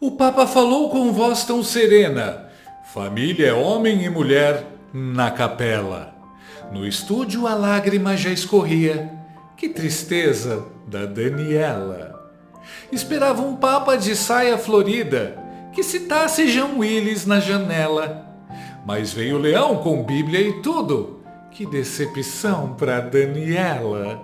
O Papa falou com voz tão serena. Família é homem e mulher na capela. No estúdio a lágrima já escorria. Que tristeza da Daniela. Esperava um Papa de saia florida que citasse Jean Willis na janela. Mas veio o leão com Bíblia e tudo. Que decepção para Daniela.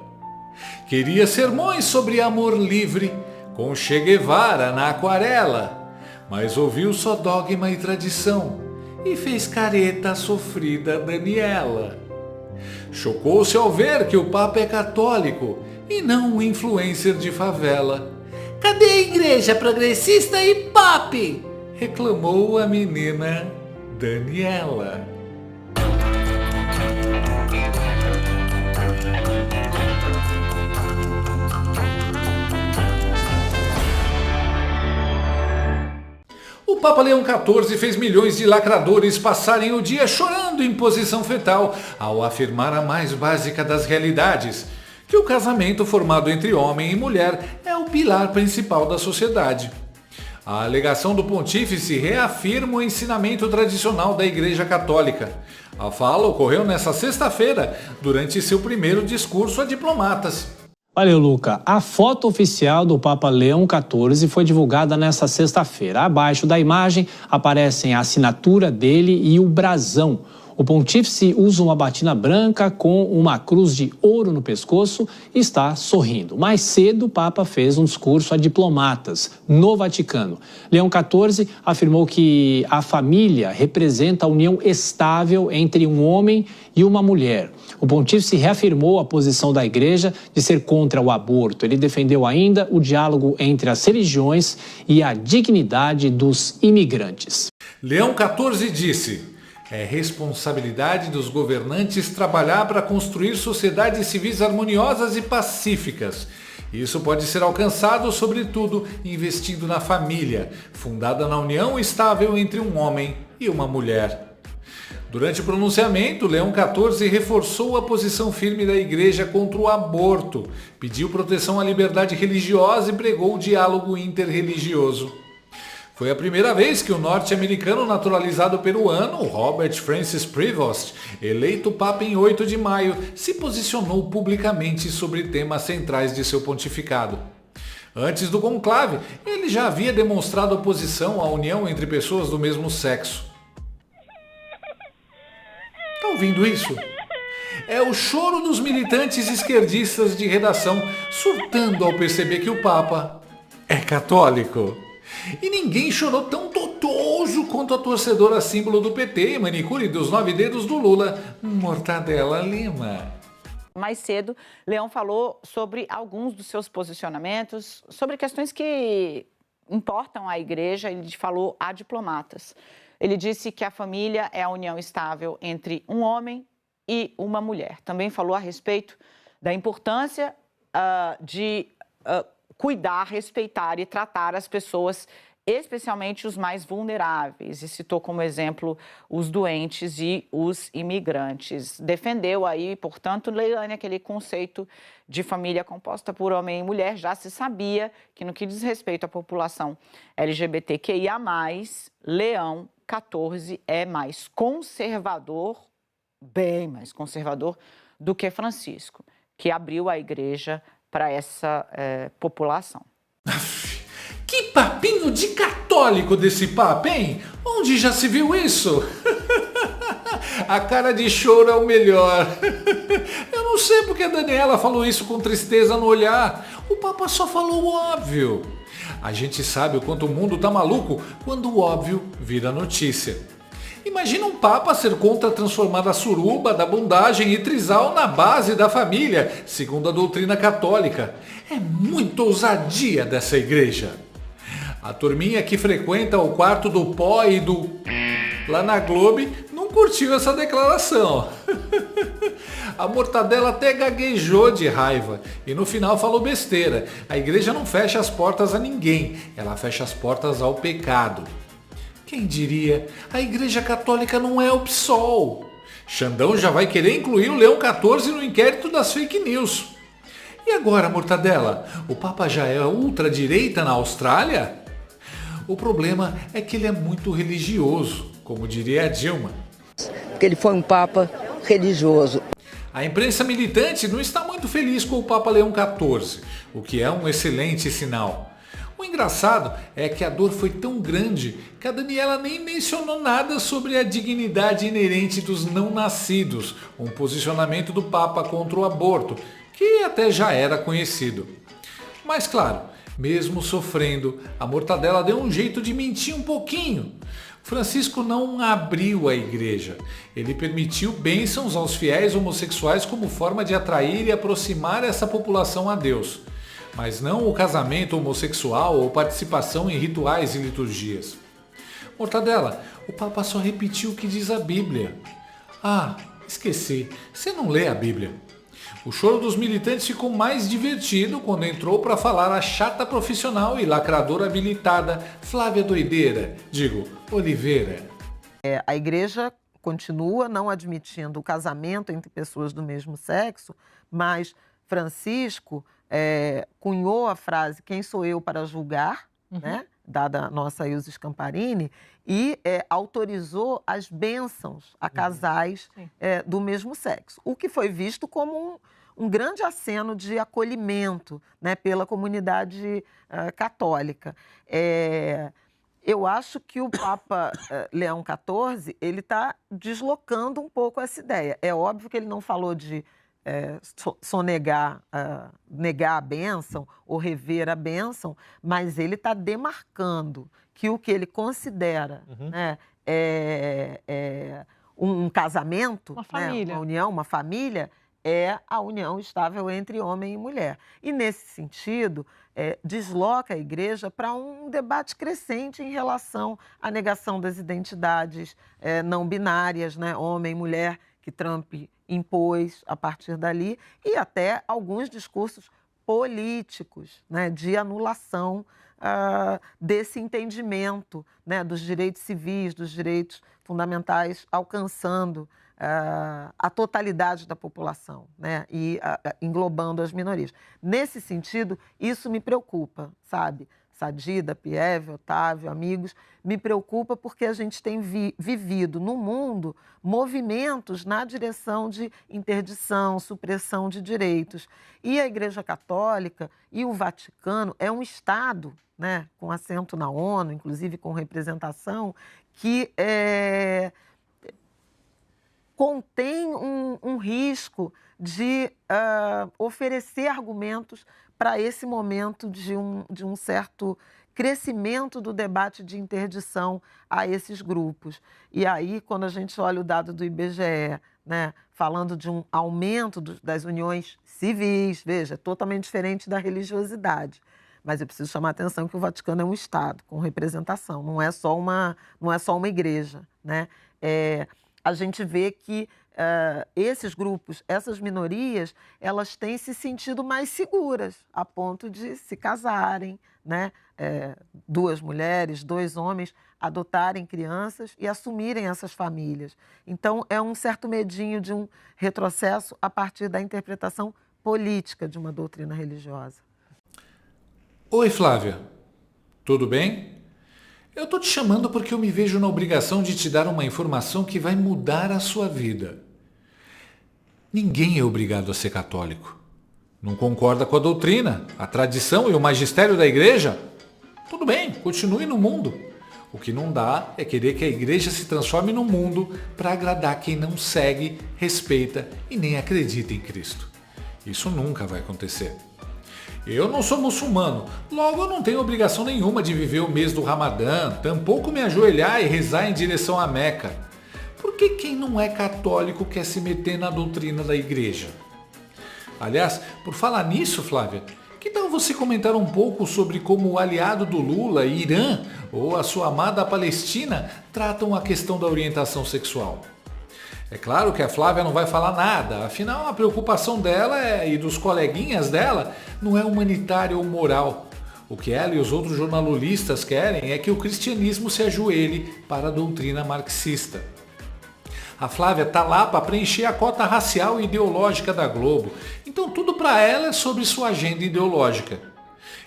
Queria sermões sobre amor livre, com Che Guevara na aquarela, mas ouviu só dogma e tradição e fez careta a sofrida Daniela. Chocou-se ao ver que o Papa é católico e não um influencer de favela. Cadê a igreja progressista e pop? Reclamou a menina Daniela. O Papa Leão XIV fez milhões de lacradores passarem o dia chorando em posição fetal ao afirmar a mais básica das realidades, que o casamento formado entre homem e mulher é o pilar principal da sociedade. A alegação do pontífice reafirma o ensinamento tradicional da Igreja Católica. A fala ocorreu nesta sexta-feira, durante seu primeiro discurso a diplomatas. Valeu, Luca. A foto oficial do Papa Leão XIV foi divulgada nesta sexta-feira. Abaixo da imagem aparecem a assinatura dele e o brasão. O pontífice usa uma batina branca com uma cruz de ouro no pescoço e está sorrindo. Mais cedo, o Papa fez um discurso a diplomatas no Vaticano. Leão XIV afirmou que a família representa a união estável entre um homem e uma mulher. O pontífice reafirmou a posição da igreja de ser contra o aborto. Ele defendeu ainda o diálogo entre as religiões e a dignidade dos imigrantes. Leão XIV disse: é responsabilidade dos governantes trabalhar para construir sociedades civis harmoniosas e pacíficas. Isso pode ser alcançado, sobretudo, investindo na família, fundada na união estável entre um homem e uma mulher. Durante o pronunciamento, Leão XIV reforçou a posição firme da Igreja contra o aborto, pediu proteção à liberdade religiosa e pregou o diálogo interreligioso. Foi a primeira vez que o norte-americano naturalizado peruano, Robert Francis Prevost, eleito Papa em 8 de maio, se posicionou publicamente sobre temas centrais de seu pontificado. Antes do conclave, ele já havia demonstrado oposição à união entre pessoas do mesmo sexo. Tá ouvindo isso? É o choro dos militantes esquerdistas de redação surtando ao perceber que o Papa é católico. E ninguém chorou tão totoso quanto a torcedora símbolo do PT e manicure dos 9 dedos do Lula, Mortadela Lima. Mais cedo, Leão falou sobre alguns dos seus posicionamentos, sobre questões que importam à igreja. Ele falou a diplomatas. Ele disse que a família é a união estável entre um homem e uma mulher. Também falou a respeito da importância de cuidar, respeitar e tratar as pessoas, especialmente os mais vulneráveis, e citou como exemplo os doentes e os imigrantes. Defendeu aí, portanto, Leilane, aquele conceito de família composta por homem e mulher. Já se sabia que, no que diz respeito à população LGBTQIA+, Leão XIV é mais conservador, bem mais conservador, do que Francisco, que abriu a igreja para essa população. Que papinho de católico desse Papa, hein? Onde já se viu isso? A cara de choro é o melhor. Eu não sei porque a Daniela falou isso com tristeza no olhar. O Papa só falou o óbvio. A gente sabe o quanto o mundo tá maluco quando o óbvio vira notícia. Imagina um Papa ser contra transformar a suruba da bondagem e trisal na base da família, segundo a doutrina católica. É muita ousadia dessa igreja. A turminha que frequenta o quarto do pó e do lá na Globo não curtiu essa declaração. A Mortadela até gaguejou de raiva e no final falou besteira. A igreja não fecha as portas a ninguém, ela fecha as portas ao pecado. Quem diria, a Igreja Católica não é o PSOL. Xandão já vai querer incluir o Leão XIV no inquérito das fake news. E agora, Mortadela, o Papa já é ultradireita na Austrália? O problema é que ele é muito religioso, como diria a Dilma. Porque ele foi um papa religioso. A imprensa militante não está muito feliz com o Papa Leão XIV, o que é um excelente sinal. O engraçado é que a dor foi tão grande que a Daniela nem mencionou nada sobre a dignidade inerente dos não nascidos, um posicionamento do Papa contra o aborto, que até já era conhecido. Mas claro, mesmo sofrendo, a Mortadela deu um jeito de mentir um pouquinho. Francisco não abriu a igreja. Ele permitiu bênçãos aos fiéis homossexuais como forma de atrair e aproximar essa população a Deus. Mas não o casamento homossexual ou participação em rituais e liturgias. Mortadela, o Papa só repetiu o que diz a Bíblia. Ah, esqueci, você não lê a Bíblia. O choro dos militantes ficou mais divertido quando entrou para falar a chata profissional e lacradora habilitada Flávia Doideira, Oliveira. A igreja continua não admitindo o casamento entre pessoas do mesmo sexo, mas Francisco cunhou a frase "quem sou eu para julgar", né? Dada a nossa Ilse Scamparini, e autorizou as bênçãos a casais do mesmo sexo, o que foi visto como um grande aceno de acolhimento, né, pela comunidade católica. Eu acho que o Papa Leão XIV ele está deslocando um pouco essa ideia. É óbvio que ele não falou de sonegar, negar a bênção ou rever a bênção, mas ele está demarcando que o que ele considera né, um casamento, uma família, né, uma união, uma família, é a união estável entre homem e mulher. E, nesse sentido, desloca a igreja para um debate crescente em relação à negação das identidades não binárias, né, homem e mulher, que Trump impôs a partir dali, e até alguns discursos políticos, né, de anulação desse entendimento, né, dos direitos civis, dos direitos fundamentais, alcançando a totalidade da população, né, e englobando as minorias. Nesse sentido, isso me preocupa, sabe? Sadida, Pieve, Otávio, amigos, me preocupa porque a gente tem vivido no mundo movimentos na direção de interdição, supressão de direitos. E a Igreja Católica e o Vaticano é um Estado, né, com assento na ONU, inclusive com representação, que contém um risco de oferecer argumentos para esse momento de um certo crescimento do debate de interdição a esses grupos. E aí, quando a gente olha o dado do IBGE, né, falando de um aumento das uniões civis, veja, totalmente diferente da religiosidade. Mas eu preciso chamar a atenção que o Vaticano é um Estado com representação, não é só uma igreja, né? A gente vê que esses grupos, essas minorias, elas têm se sentido mais seguras, a ponto de se casarem, né? Duas mulheres, dois homens, adotarem crianças e assumirem essas famílias. Então, é um certo medinho de um retrocesso a partir da interpretação política de uma doutrina religiosa. Oi, Flávia. Tudo bem? Eu tô te chamando porque eu me vejo na obrigação de te dar uma informação que vai mudar a sua vida. Ninguém é obrigado a ser católico. Não concorda com a doutrina, a tradição e o magistério da igreja? Tudo bem, continue no mundo. O que não dá é querer que a igreja se transforme no mundo para agradar quem não segue, respeita e nem acredita em Cristo. Isso nunca vai acontecer. Eu não sou muçulmano, logo eu não tenho obrigação nenhuma de viver o mês do Ramadã, tampouco me ajoelhar e rezar em direção à Meca. Por que quem não é católico quer se meter na doutrina da igreja? Aliás, por falar nisso, Flávia, que tal você comentar um pouco sobre como o aliado do Lula, Irã, ou a sua amada Palestina, tratam a questão da orientação sexual? É claro que a Flávia não vai falar nada, afinal a preocupação dela e dos coleguinhas dela não é humanitária ou moral. O que ela e os outros jornalistas querem é que o cristianismo se ajoelhe para a doutrina marxista. A Flávia está lá para preencher a cota racial e ideológica da Globo, então tudo para ela é sobre sua agenda ideológica.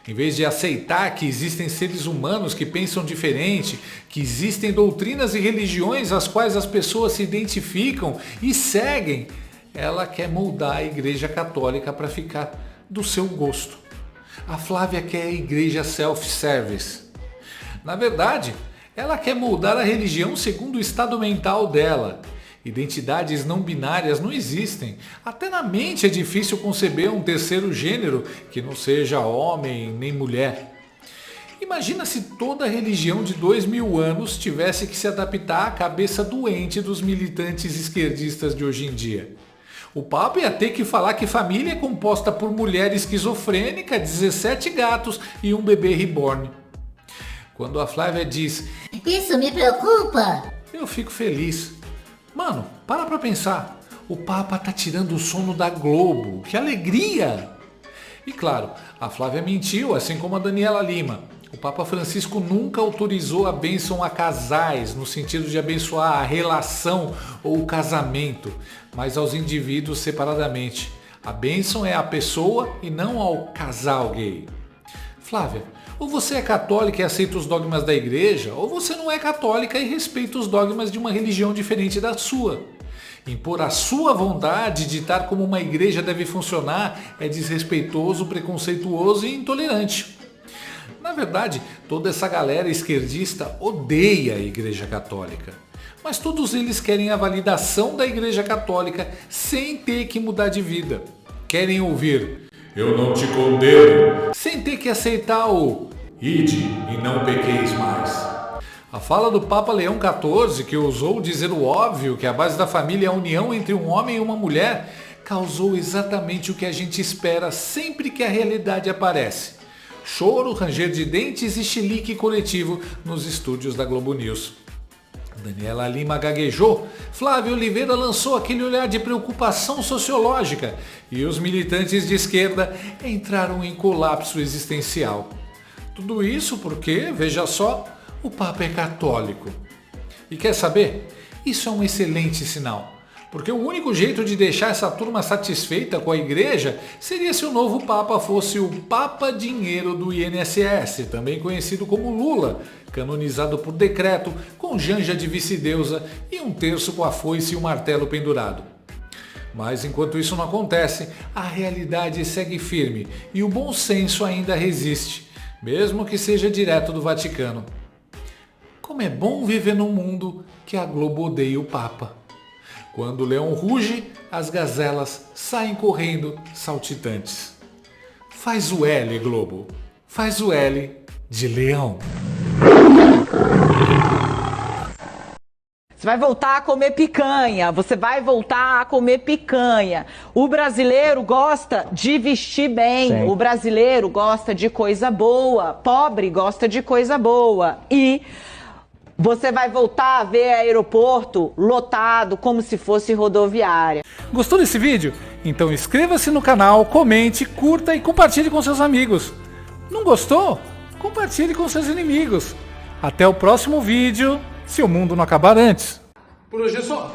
Em vez de aceitar que existem seres humanos que pensam diferente, que existem doutrinas e religiões às quais as pessoas se identificam e seguem, ela quer moldar a Igreja Católica para ficar do seu gosto. A Flávia quer a igreja self-service. Na verdade, ela quer moldar a religião segundo o estado mental dela. Identidades não binárias não existem. Até na mente é difícil conceber um terceiro gênero que não seja homem nem mulher. Imagina se toda a religião de 2000 anos tivesse que se adaptar à cabeça doente dos militantes esquerdistas de hoje em dia. O Papa ia ter que falar que família é composta por mulher esquizofrênica, 17 gatos e um bebê reborn. Quando a Flávia diz, isso me preocupa, eu fico feliz. Mano, para pra pensar. O Papa tá tirando o sono da Globo. Que alegria! E claro, a Flávia mentiu, assim como a Daniela Lima. O Papa Francisco nunca autorizou a bênção a casais, no sentido de abençoar a relação ou o casamento, mas aos indivíduos separadamente. A bênção é à pessoa e não ao casal gay. Flávia, ou você é católica e aceita os dogmas da igreja, ou você não é católica e respeita os dogmas de uma religião diferente da sua. Impor a sua vontade, ditar como uma igreja deve funcionar, é desrespeitoso, preconceituoso e intolerante. Na verdade, toda essa galera esquerdista odeia a Igreja Católica. Mas todos eles querem a validação da Igreja Católica sem ter que mudar de vida. Querem ouvir, eu não te condeno, sem ter que aceitar o ide e não pequeis mais. A fala do Papa Leão XIV, que ousou dizer o óbvio, que a base da família é a união entre um homem e uma mulher, causou exatamente o que a gente espera sempre que a realidade aparece. Choro, ranger de dentes e chilique coletivo nos estúdios da Globo News. Daniela Lima gaguejou, Flávia Oliveira lançou aquele olhar de preocupação sociológica e os militantes de esquerda entraram em colapso existencial. Tudo isso porque, veja só, o Papa é católico. E quer saber? Isso é um excelente sinal. Porque o único jeito de deixar essa turma satisfeita com a igreja seria se o novo Papa fosse o Papa Dinheiro do INSS, também conhecido como Lula, canonizado por decreto, com janja de vice-deusa e um terço com a foice e o martelo pendurado. Mas enquanto isso não acontece, a realidade segue firme e o bom senso ainda resiste, mesmo que seja direto do Vaticano. Como é bom viver num mundo que a Globo odeia o Papa. Quando o leão ruge, as gazelas saem correndo saltitantes. Faz o L, Globo. Faz o L de leão. Você vai voltar a comer picanha, você vai voltar a comer picanha. O brasileiro gosta de vestir bem, sim. O brasileiro gosta de coisa boa, pobre gosta de coisa boa. E você vai voltar a ver aeroporto lotado como se fosse rodoviária. Gostou desse vídeo? Então inscreva-se no canal, comente, curta e compartilhe com seus amigos. Não gostou? Compartilhe com seus inimigos. Até o próximo vídeo, se o mundo não acabar antes. Por hoje é só.